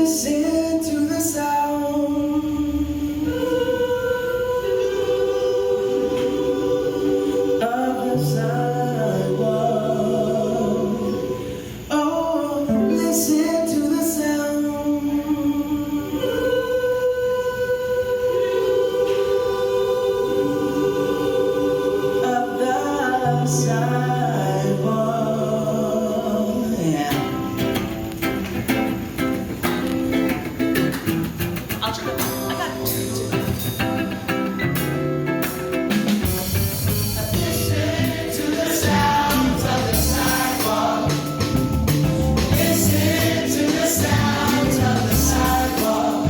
listen to the sound of the sidewalk. Oh, listen to the sound of the sidewalk. Yeah. I'll try. I got it. Listen to the sounds of the sidewalk. Listen to the sounds of the sidewalk.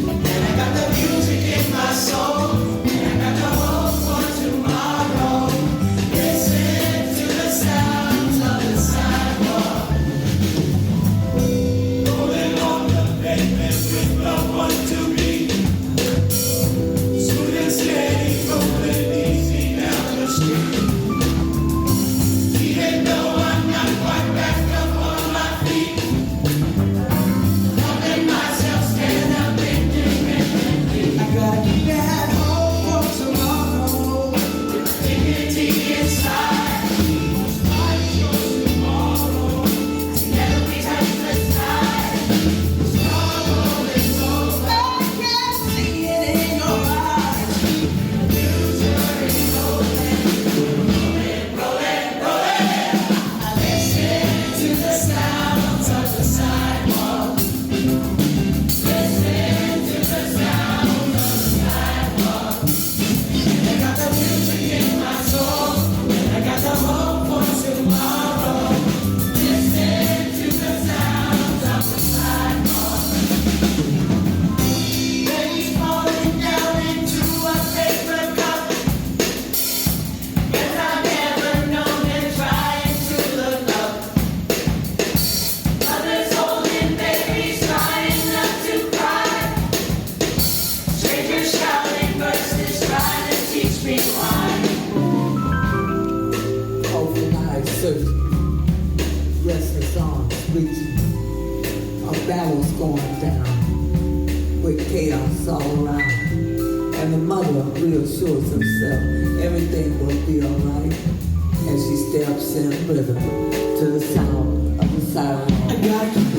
And I got the music in my soul. And I got the hope for tomorrow. Listen to the sounds of the sidewalk. Rolling on the pavement with no one to be. Smooth and steady, rolling easy down the street. Even though I'm not quite back up on my feet, helping myself stand up independently. I gotta keep that hope for tomorrow. With dignity inside, fight your tomorrow. Together we touch the tide. Struggle is over. I can see it in your eyes. Future is rolling, rolling, rolling, rolling. I listen to the sounds of the sidewalk. Listen to the sounds of the sidewalk. And I got the music in my soul. And I got the hope for tomorrow. Listen to the sounds of the sidewalk. Baby falling down into a paper cup. Guess I've never known and trying to look up. Mothers holding babies, trying not to cry. Strangers shouting verses, trying to teach me why. Overnight searching, restless arms reaching, a battle's going down, with chaos all around. And the mother reassures herself everything will be alright as she steps in rhythm to the sound of the sidewalk. I gotta keep